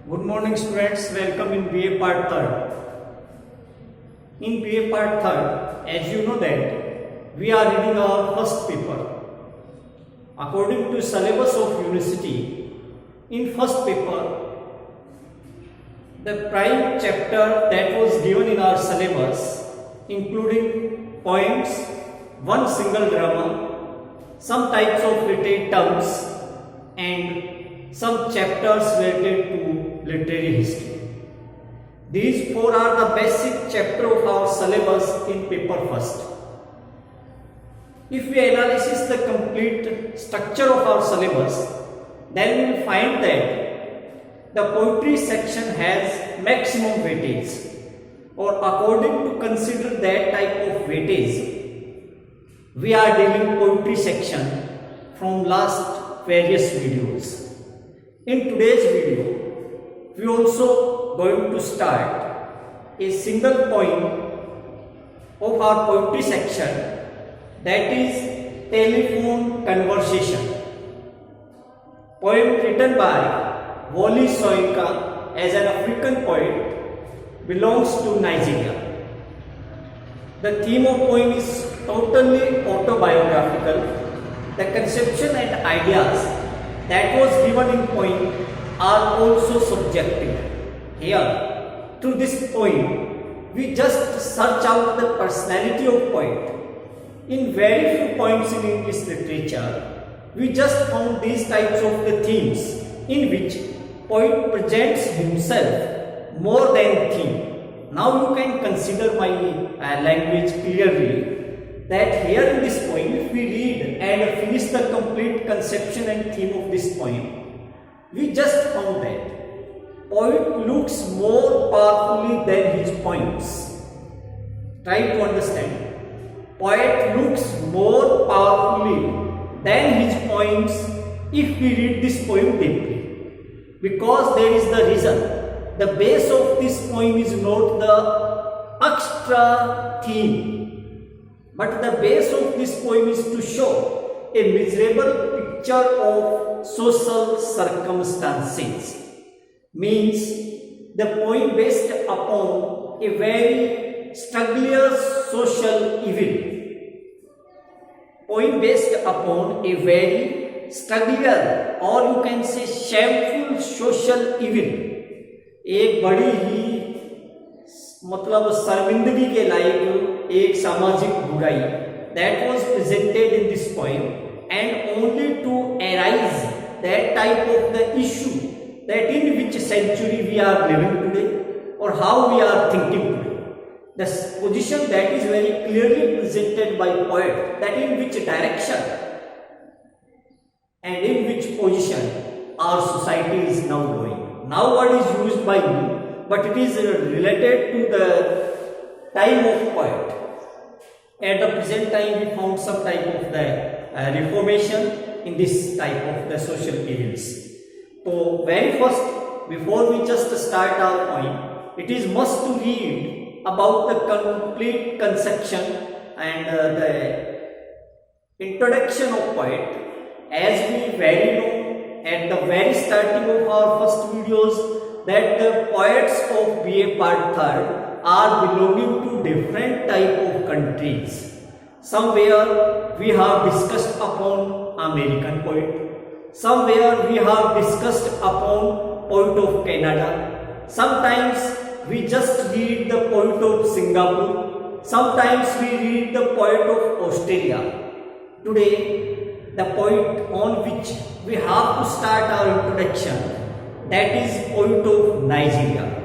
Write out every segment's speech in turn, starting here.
Good morning students, welcome in BA part 3rd. In BA part 3rd, as you know that we are reading our first paper. According to syllabus of university, in first paper, the prime chapter that was given in our syllabus including poems, one single drama, some types of literary terms and some chapters related to literary history. These four are the basic chapter of our syllabus in paper first. If we analyze the complete structure of our syllabus, then we will find that the poetry section has maximum weightage, or according to consider that type of weightage, we are dealing poetry section from last various videos. In today's video, we also going to start a single poem of our poetry section, that is Telephone Conversation. Poem written by Wole Soyinka as an African poet, belongs to Nigeria. The theme of poem is totally autobiographical. The conception and ideas that was given in poem are also subjective. Here, through this poem, we just search out the personality of poet. In very few poems in English literature, we just found these types of the themes in which poet presents himself more than theme. Now you can consider my language clearly, that here in this poem, if we read and finish the complete conception and theme of this poem, we just found that poet looks more powerfully than his poems. Try to understand. Poet looks more powerfully than his poems if we read this poem deeply. Because there is the reason. The base of this poem is not the extra theme, but the base of this poem is to show a miserable picture of social circumstances. Means the poem based upon a very struggling social evil. Poem based upon a very struggling, or you can say shameful social evil. एक बड़ी ही मतलब शर्मिंदगी के लायक एक सामाजिक बुराई that was presented in this poem, and only to arise that type of the issue, that in which century we are living today or how we are thinking today. The position that is very clearly presented by poet, that in which direction and in which position our society is now going. Now word is used by me, but it is related to the time of poet. At the present time, we found some type of the reformation in this type of the social evils. So very first, before we just start our poem, it is must to read about the complete conception and the introduction of poet. As we very know at the very starting of our first videos, that the poets of BA part 3rd are belonging to different type of countries. Somewhere we have discussed upon American poet, somewhere we have discussed upon poet of Canada, sometimes we just read the poet of Singapore, sometimes we read the poet of Australia. Today, the poet on which we have to start our introduction, that is poet of Nigeria.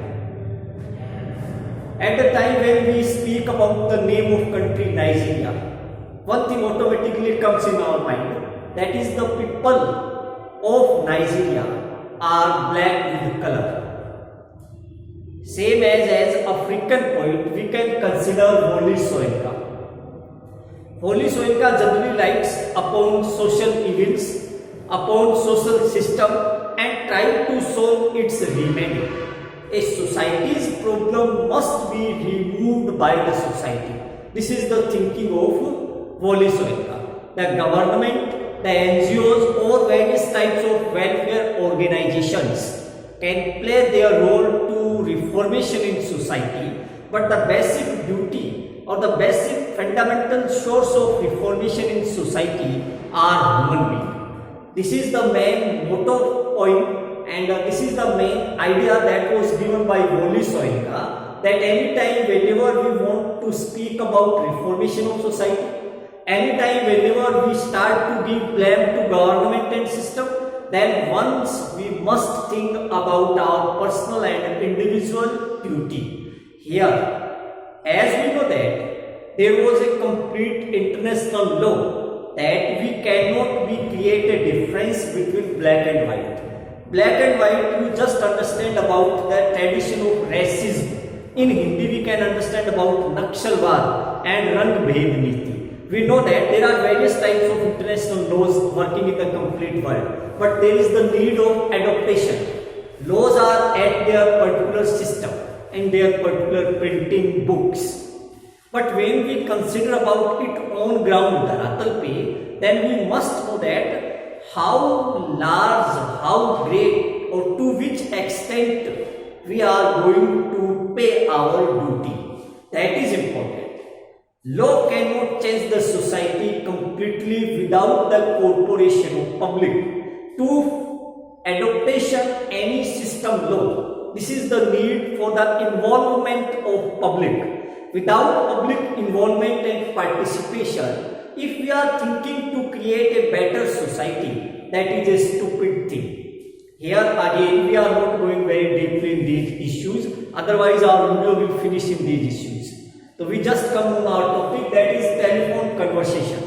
At the time when we speak about the name of country Nigeria, one thing automatically comes in our mind, that is the people of Nigeria are black with color. Same as African poet, we can consider Wole Soyinka. Wole Soyinka generally writes upon social evils, upon social system, and try to solve its remedy. A society's problem must be removed by the society. This is the thinking of Wole Soyinka. The government, the NGOs or various types of welfare organizations can play their role to reformation in society, but the basic duty or the basic fundamental source of reformation in society are human beings. This is the main motto point, and this is the main idea that was given by Wole Soyinka, that anytime whenever we want to speak about reformation of society, anytime whenever we start to give blame to government and system, then once we must think about our personal and individual duty. Here, as we know that there was a complete international law that we cannot be create a difference between black and white. Black and white, you just understand about the tradition of racism. In Hindi, we can understand about Naxalwad and Rang Bhed Niti. We know that there are various types of international laws working in the complete world, but there is the need of adaptation. Laws are at their particular system and their particular printing books. But when we consider about it on ground, Dharatal pe, then we must know that how large, how great, or to which extent we are going to pay our duty. That is important. Law cannot change the society completely without the corporation of public to adaptation any system law. This is the need for the involvement of public. Without public involvement and participation, if we are thinking to create a better society, that is a stupid thing. Here again, we are not going very deeply in these issues, otherwise our video will finish in these issues. So we just come on our topic, that is telephone conversation.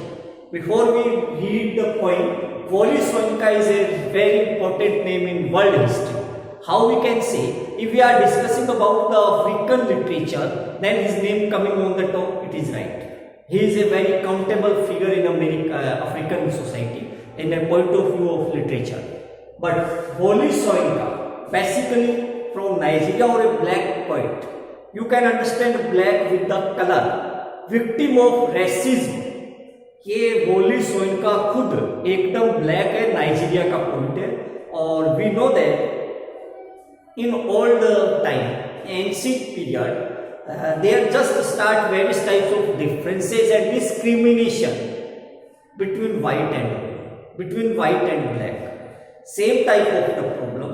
Before we read the point, Wole Soyinka is a very important name in world history. How we can say, if we are discussing about the African literature, then his name coming on the top, it is right. He is a very countable figure in African society in a point of view of literature. But Wole Soyinka, basically from Nigeria, or a black poet. You can understand black with the color. Victim of racism. ये Wole Soyinka खुद एकदम black है, Nigeria का point है. और we know that in old time, ancient period, there just start various types of differences and discrimination between white and black. Same type of the problem.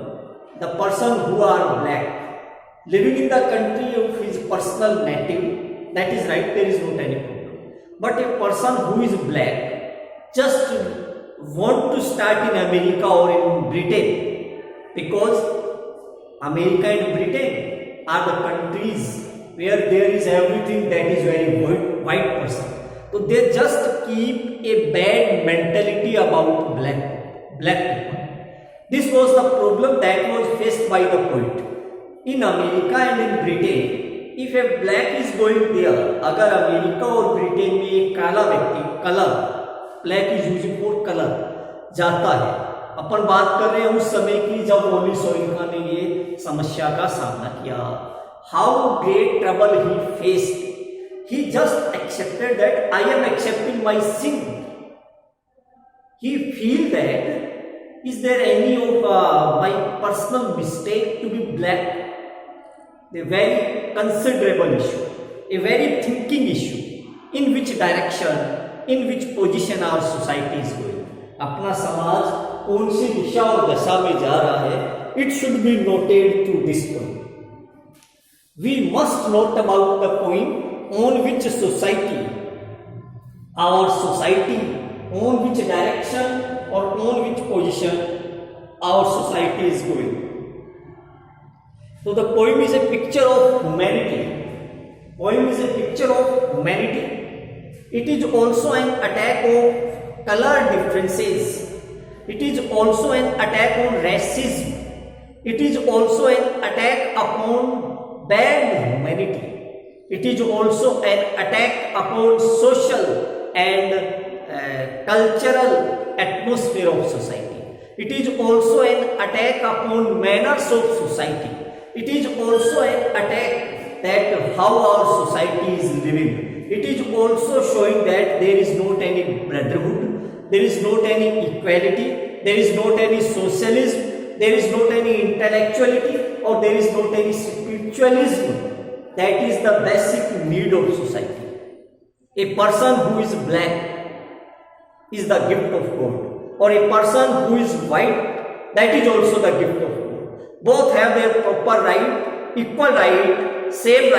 The person who are black, living in the country of his personal native, that is right, there is not any problem. But a person who is black just want to start in America or in Britain, because America and Britain are the countries where there is everything that is very white person. So they just keep a bad mentality about black people. This was the problem that was faced by the poet. In America and in Britain, if a black is going there, अगर America और Britain में एक काला व्यक्ति, colour, black is used for color, जाता है. अपन बात कर रहे हैं उस समय की जब Wole Soyinka ने ये समस्या का सामना किया. How great trouble he faced. He just accepted that I am accepting my sin. He feel that is there any of my personal mistake to be black? A very considerable issue, a very thinking issue. In which direction, in which position our society is going. अपना समाज कौन सी दिशा और दशा में जा रहा है, it should be noted to this point. We must note about the point on which society, our society, on which direction or on which position our society is going. So the poem is a picture of humanity. Poem is a picture of humanity. It is also an attack of color differences. It is also an attack on racism. It is also an attack upon bad humanity. It is also an attack upon social and cultural atmosphere of society. It is also an attack upon manners of society. It is also an attack that how our society is living. It is also showing that there is not any brotherhood, there is not any equality, there is not any socialism, there is not any intellectuality or there is not any spiritualism. That is the basic need of society. A person who is black is the gift of God, or a person who is white, that is also the gift of God. Both have their proper right, equal right, same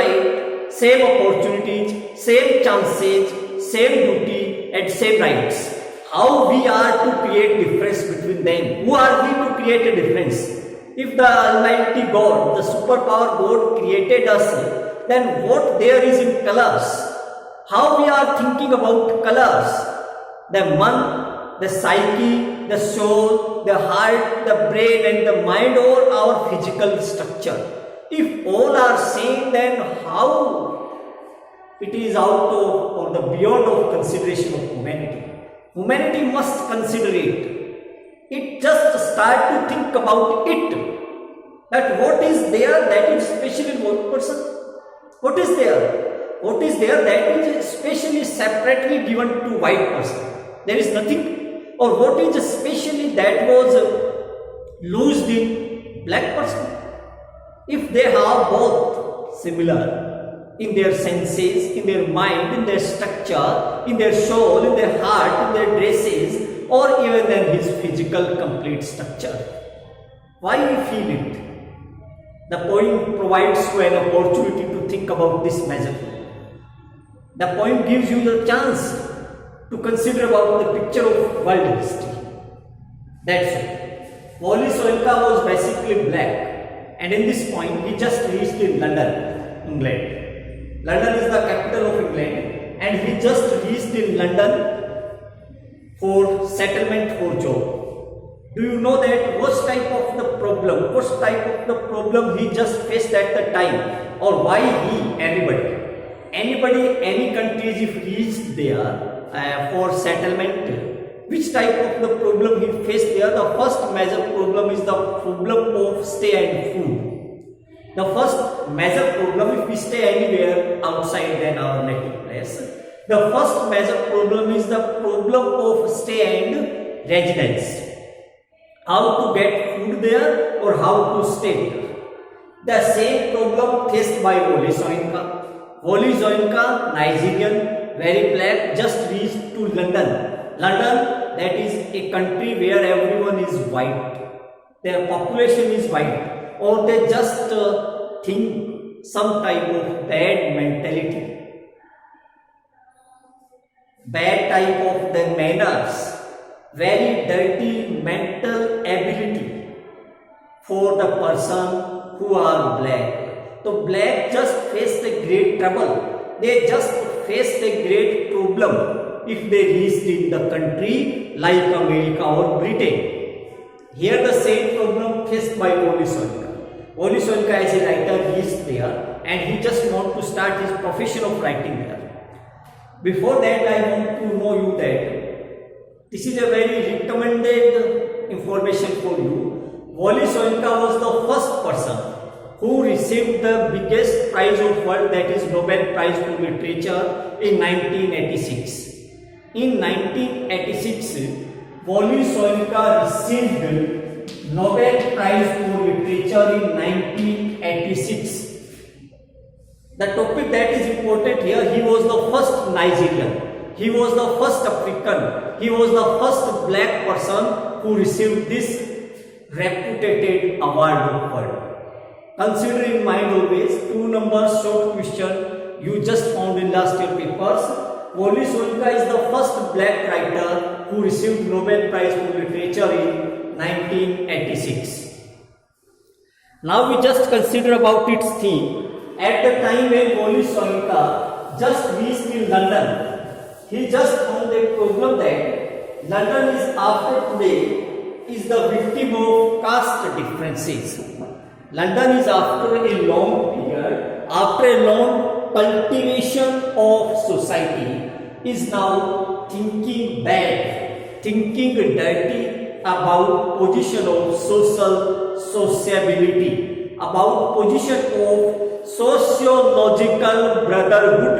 opportunities, same chances, same duty and same rights. How we are to create difference between them? Who are we to create a difference? If the Almighty God, the superpower God created us, then what there is in colors? How we are thinking about colors? The man, the psyche, the soul, the heart, the brain and the mind, or our physical structure. If all are same, then how it is out of or the beyond of consideration of humanity? Humanity must consider it. It just start to think about it. That what is there that is special in one person? What is there? What is there that is specially separately given to white person? There is nothing. Or what is specially that was loosed in black person? If they are both similar in their senses, in their mind, in their structure, in their soul, in their heart, in their dresses, or even in his physical complete structure, why we feel it? The poem provides you an opportunity to think about this measure. The poem gives you the chance to consider about the picture of world history. That's it. Wally Soyinka was basically black, and in this point he just reached in London, England. London is the capital of England, and he just reached in London for settlement for job. Do you know that what type of the problem he just faced at the time, or why anybody, any countries if reached there for settlement, which type of the problem he faced there? The first major problem is the problem of stay and food. The first major problem, if we stay anywhere outside than our native place, the first major problem is the problem of stay and residence. How to get food there or how to stay there. The same problem faced by Wally Soyinka. Wally Soyinka, Nigerian, very black, just reached to London. London, that is a country where everyone is white. Their population is white. Or they just think some type of bad mentality. Bad type of the manners. Very dirty mental ability for the person who are black. So black just faced a great trouble. They just faced a great problem if they reached in the country like America or Britain. Here the same problem faced by Wally Soyinka. Wally Soyinka as a writer reached there and he just want to start his profession of writing there. Before that I want to know you that this is a very recommended information for you. Wally Soyinka was the first person who received the biggest prize of world, that is Nobel Prize for Literature in 1986. In 1986, Wally Soyinka received Nobel Prize for Literature in 1986. The topic that is important here, he was the first Nigerian. He was the first African, he was the first black person who received this reputed award of world. Consider in mind always 2 numbers short question you just found in last year papers. Wally Soyinka is the first black writer who received Nobel Prize for Literature in 1986. Now we just consider about its theme. At the time when Wally Soyinka just reached in London, he just found a problem that London is after today is the victim of caste differences. London is after a long period, after a long cultivation of society, is now thinking bad, thinking dirty about position of sociability, about position of sociological brotherhood.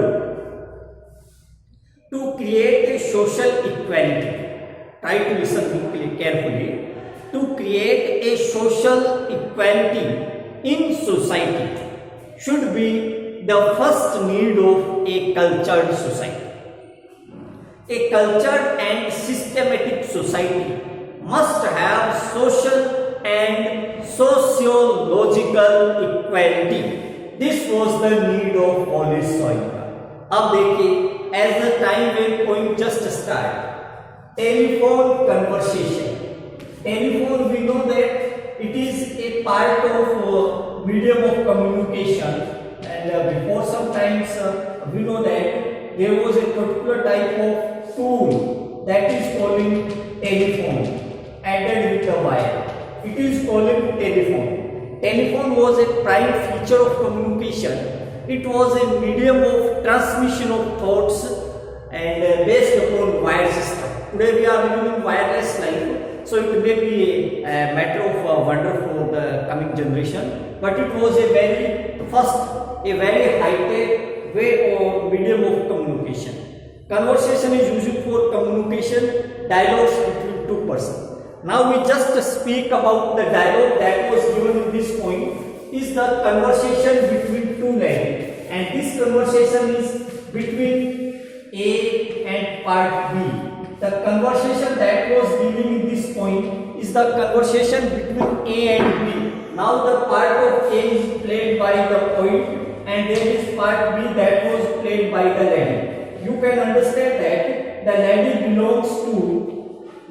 To create a social equality, try to listen carefully, to create a social equality in society should be the first need of a cultured society. A cultured and systematic society must have social and sociological equality. This was the need of Wallace Soyinka. अब देखिए, as the time when point just start, telephone conversation. Telephone, we know that it is a part of medium of communication, and before sometimes we know that there was a particular type of tool that is calling telephone added with the wire. It is calling telephone. Telephone was a prime feature of communication. It was a medium of transmission of thoughts and based upon wire system. Today we are living in wireless life, so it may be a matter of wonder for the coming generation. But it was a very high-tech way or medium of communication. Conversation is used for communication, dialogues between two persons. Now we just speak about the dialogue that was given in this point is the conversation between two ladies, and this conversation is between A and part B. The conversation that was given in this point is the conversation between A and B. Now the part of A is played by the poet and there is part B that was played by the lady. You can understand that the lady belongs to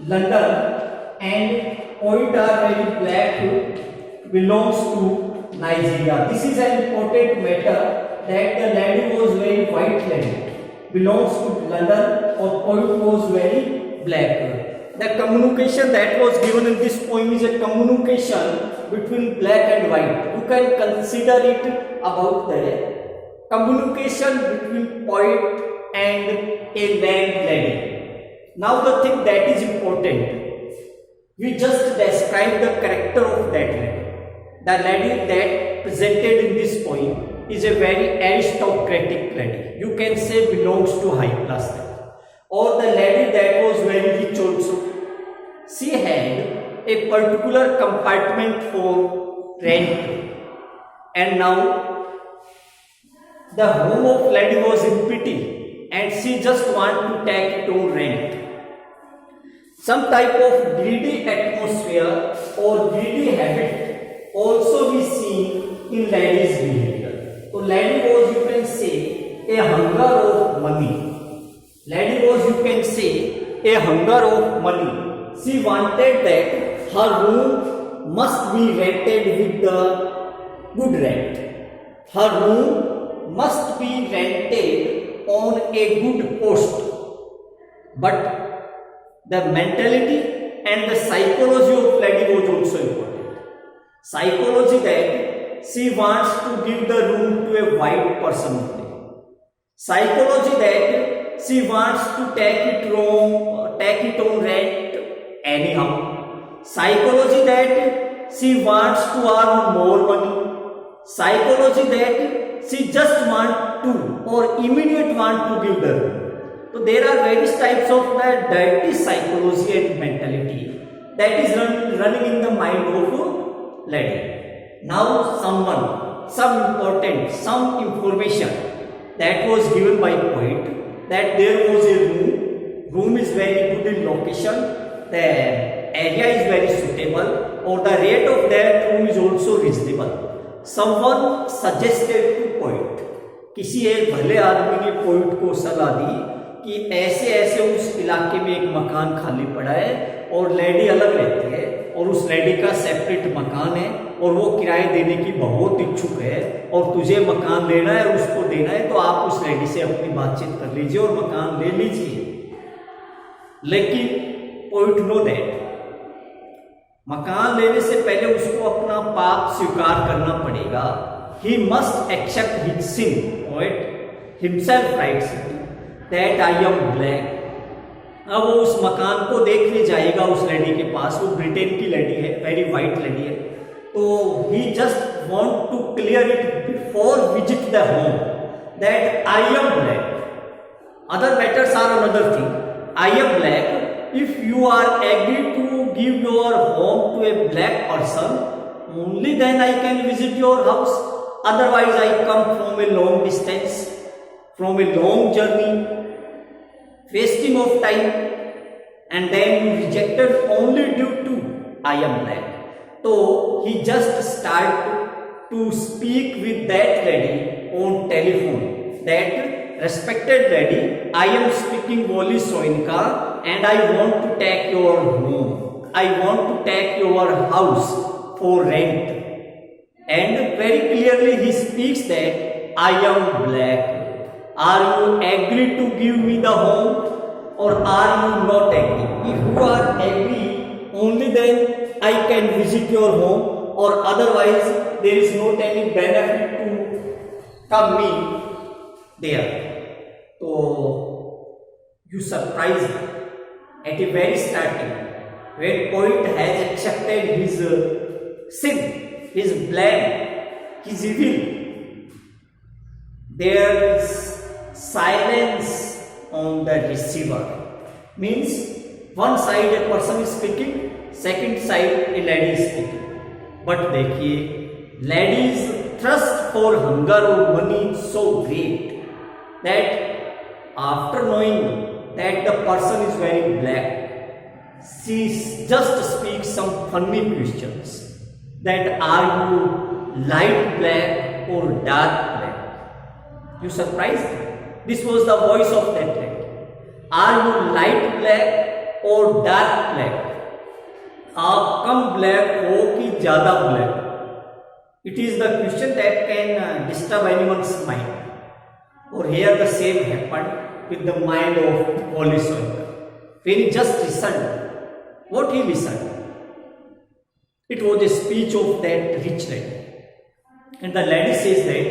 London and poet are very black belongs to Nigeria. This is an important matter that the lady was very white lady belongs to London or poet was very black. The communication that was given in this poem is a communication between black and white. You can consider it about the communication between poet and a landlady. Now the thing that is important, we just describe the character of that lady. The lady that presented in this poem is a very aristocratic lady. You can say belongs to high class lady. Or the lady that was very rich also. She had a particular compartment for rent. And now the home of lady was empty and she just want to take it on rent. Some type of greedy atmosphere or greedy habit also we see in ladies' behavior. So lady was, you can say, a hunger of money. Lady was, you can say, a hunger of money. She wanted that her room must be rented with the good rent. Her room must be rented on a good post. But the mentality and the psychology of lady was also important. Psychology that she wants to give the room to a white person only. Psychology that she wants to take it on rent anyhow. Psychology that she wants to earn more money. Psychology that she just want to or immediate want to give the room. So there are various types of the dirty psychology and mentality that is running in the mind of lady. Now some information that was given by poet that there was a room is very good in location, the area is very suitable or the rate of that room is also reasonable. Someone suggested to poet, किसी एक भले आदमी ने poet को सलाह दी कि ऐसे ऐसे उस इलाके में एक मकान खाली पड़ा है और लेडी अलग रहती है और उस लेडी का सेपरेट मकान है और वो किराए देने की बहुत इच्छुक है और तुझे मकान लेना है उसको देना है, तो आप उस लेडी से अपनी बातचीत कर लीजिए और मकान ले लीजिए. लेकिन पोइट नो दैट मकान लेने से पहले उसको अपना पाप स्वीकार करना पड़ेगा. He must accept his sin. Poet himself writes that I am black. अब वो उस मकान को देखने जाएगा उस लेडी के पास. वो ब्रिटेन की लेडी है, वेरी वाइट लेडी है. तो he just want to clear it before visit the home that I am black. Other matters are another thing. I am black if you are agree to give your home to a black person, only then I can visit your house. Otherwise, I come from a long distance, from a long journey, wasting of time, and then you rejected only due to I am black. So he just started to speak with that lady on telephone. That respected lady, I am speaking Voli Soinka and I want to take your home. I want to take your house for rent. And very clearly he speaks that I am black. Are you agree to give me the home or are you not agree? If you are agree, only then I can visit your home, or otherwise there is not any benefit to come me there. So you surprised at the very starting when poet has accepted his sin, his blame, his evil. There is silence on the receiver. Means one side a person is speaking, second side a lady is speaking. But देखिए, ladies' trust for hunger or money is so great that after knowing that the person is very black, she just speaks some funny questions. That are you light black or dark black? You surprised? This was the voice of that lady. Are you light black or dark black? आप कम black हो कि ज़्यादा black? It is the question that can disturb anyone's mind. Or here the same happened with the mind of Voli Soinka. When he just listened, what he listened? It was a speech of that rich lady. And the lady says that,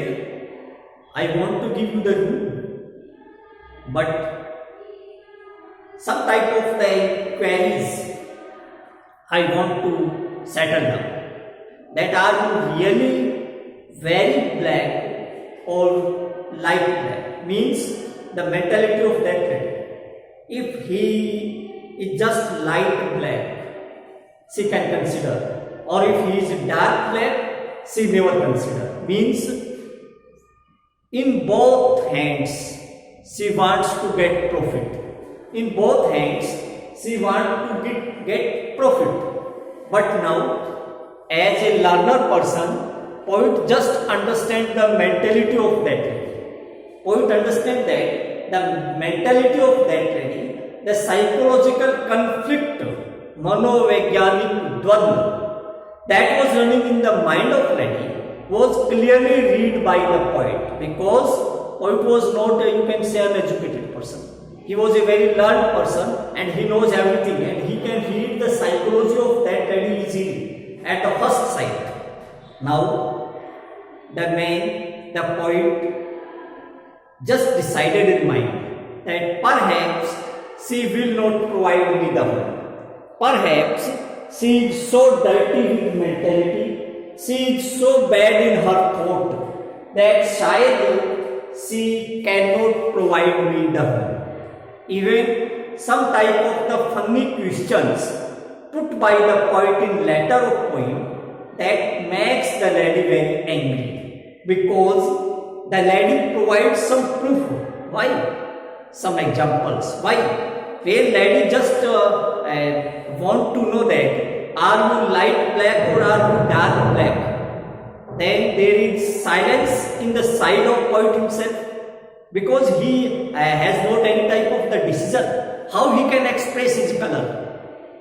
I want to give you the room, but some type of the queries I want to settle down. That are you really very black or light black? Means the mentality of that lady. If he is just light black, she can consider. Or if he is dark black, she never consider. Means in both hands, she wants to get profit. In both hands, she wants to get profit. But now, as a learner person, poet just understand the mentality of that lady. Poet understand that the mentality of that lady, the psychological conflict, manovaigyanic dvandva, that was running in the mind of lady was clearly read by the poet, because poet was not a, you can say, an educated person. He was a very learned person and he knows everything and he can read the psychology of that lady easily at the first sight. Now, the man, the poet, just decided in mind that perhaps she will not provide me the home. Perhaps she is so dirty with mentality, she is so bad in her thought that shayad she cannot provide me the home. Even some type of the funny questions put by the poet in letter of poem that makes the lady very angry, because the lady provides some proof. Why? Some examples. Why? Where lady just want to know that are you light black or are you dark black? Then there is silence in the side of poet himself, because he has not any type of the decision how he can express his color.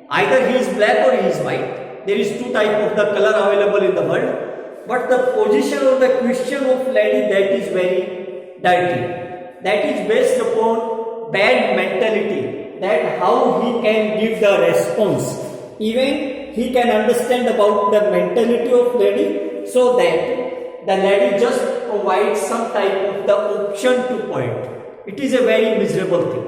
Either he is black or he is white. There is two type of the color available in the world, but the position of the question of lady, that is very dirty. That is based upon bad mentality, that how he can give the response. Even he can understand about the mentality of lady, so that the lady just provides some type of the option to poet. It is a very miserable thing.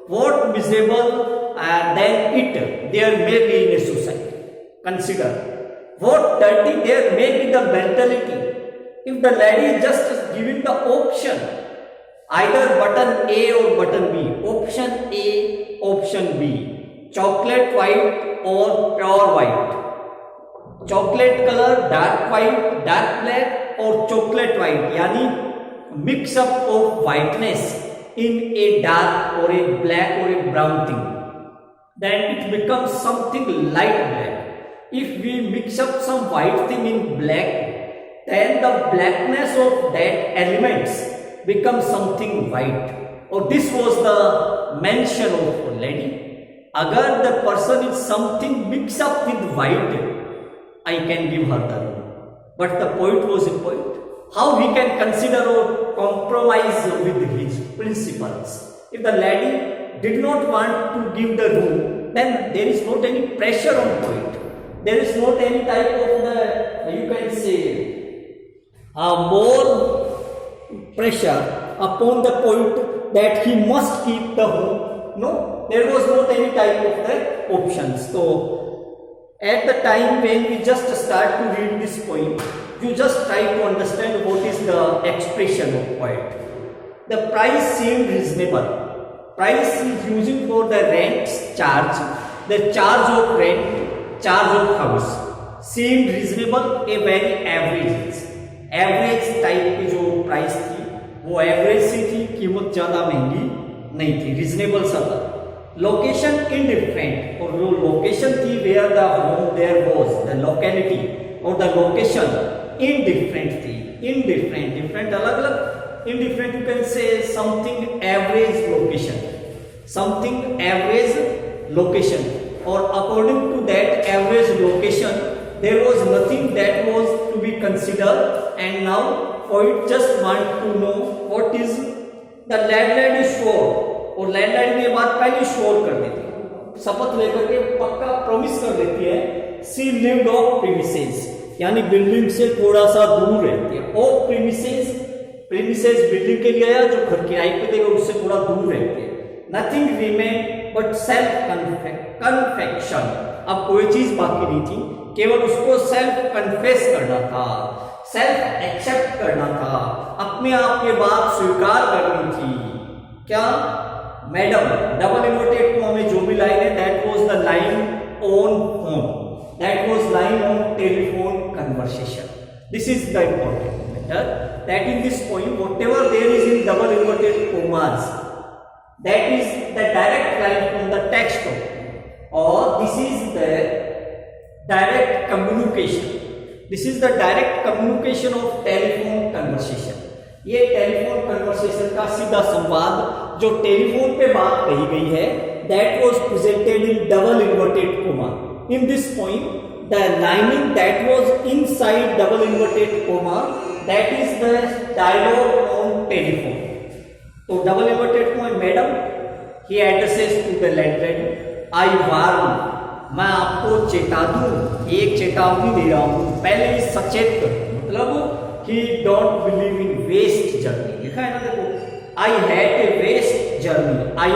What miserable than it there may be in a society? Consider what dirty there may be the mentality. If the lady just is giving the option, either button A or button B, option A, option B, chocolate white or pure white, chocolate color, dark white, dark black or chocolate white, यानी mix up of whiteness in a dark or a black or a brown thing, then it becomes something light black. If we mix up some white thing in black, then the blackness of that elements becomes something white. Or this was the mention of lady. Agar the person is something mixed up with white, I can give her the room. But the poet was a poet. How he can consider or compromise with his principles? If the lady did not want to give the room, then there is not any pressure on poet. There is not any type of the, you can say, more pressure upon the poet that he must keep the home. No, there was not any type of the options. So, at the time when we just start to read this poem, you just try to understand what is the expression of poet. The price seemed reasonable. Price is using for the rent charge, the charge of rent, charge of house. Seemed reasonable, a very average. Average type की जो price थी वो average सी थी, कीमत ज्यादा महंगी नहीं थी, रिजनेबल सा था. लोकेशन इनडिफरेंट, और जो लोकेशन थी where the home there was, the locality और द लोकेशन इनडिफरेंट थी. इनडिफरेंट, डिफरेंट अलग अलग, indifferent you can say something average location, something average location. और according to that average location there was nothing that was to be considered, and now poet just want to know what is the landlord is sure. और लैंडलैंड ने बात पहले sure कर देती है, शपथ लेकर के पक्का प्रॉमिस कर देती है. सी लिव्ड ऑफ प्रीमिसेस, यानी बिल्डिंग से थोड़ा सा दूर रहती है. ऑफ प्रीमिसेस, प्रीमिसेस बिल्डिंग के लिए जो घर किराए पे देगा उससे थोड़ा दूर रहती है. Nothing remain but self confection. अब कोई चीज बाकी नहीं थी, केवल उसको सेल्फ कन्फेस करना था, सेल्फ एक्सेप्ट करना था, अपने आप के बात स्वीकार करनी थी. क्या मैडम, डबल इन्वर्टेड कॉमा में जो भी लाइन है that was the line on phone, that was line on telephone conversation. This is the important matter that in this poem whatever there is in double inverted commas, that is the direct line from the text, or this is the direct communication. This is the direct communication of telephone conversation. ये telephone conversation का सीधा संवाद जो telephone पे बात कही गई है, that was presented in double inverted comma. In this point, the lining that was inside double inverted comma, that is the dialogue on telephone. तो double inverted comma, madam he addresses to the landlord, I warn, मैं आपको चेता दूं, एक चेतावनी दे रहा हूं, पहले ही सचेत कर, मतलब he don't believe in waste journey. लिखा है ना, देखो, I had a waste journey, I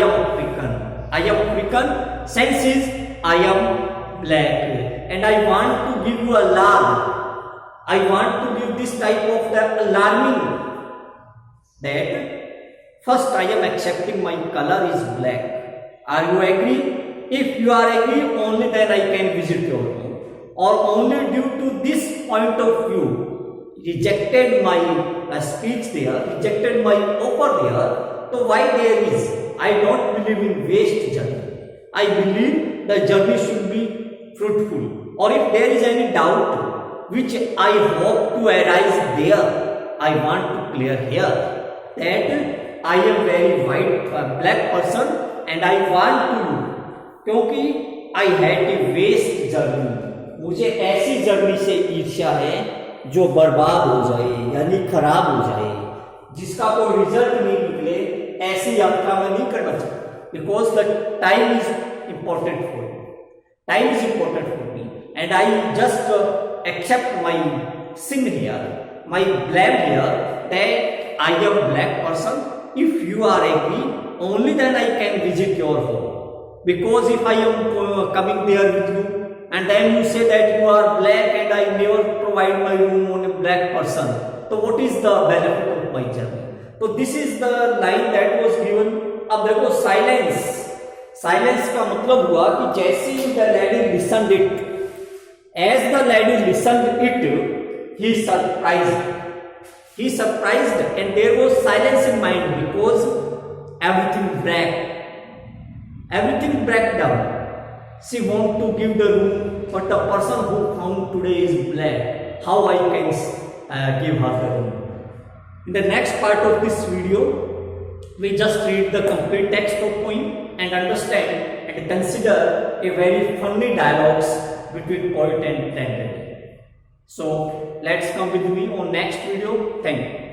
am African, sense is I am black, and I want to give you alarm, I want to give this type of the alarming that first I am accepting my color is black. Are you agree? If you are agree, only then I can visit your home. Or only due to this point of view, rejected my speech there, rejected my offer there. So why there is? I don't believe in waste journey. I believe the journey should be fruitful. Or if there is any doubt, which I hope to arise there, I want to clear here that I am very white, black person, and I want to, क्योंकि I had a waste journey, मुझे ऐसी journey से ईर्ष्या है जो बर्बाद हो जाए, यानी खराब हो जाए, जिसका कोई रिजल्ट नहीं निकले, ऐसी यात्रा में नहीं करना चाहिए. Because the time is important for me, time is important for me, and I just accept my sin here, my blame here that I am black person. If you are agree, only then I can visit your home. Because if I am coming there with you, and then you say that you are black and I never provide my room on a black person, so what is the benefit of my journey? So this is the line that was given. अब देखो, silence, silence का मतलब हुआ कि जैसे ही the lady listened it, as the lady listened it, he surprised and there was silence in mind because everything break down. She want to give the room, but the person who found today is black. How I can give her the room? In the next part of this video, we just read the complete text of poem and understand and consider a very funny dialogues between poet and landlady. So let's come with me on next video. Thank you.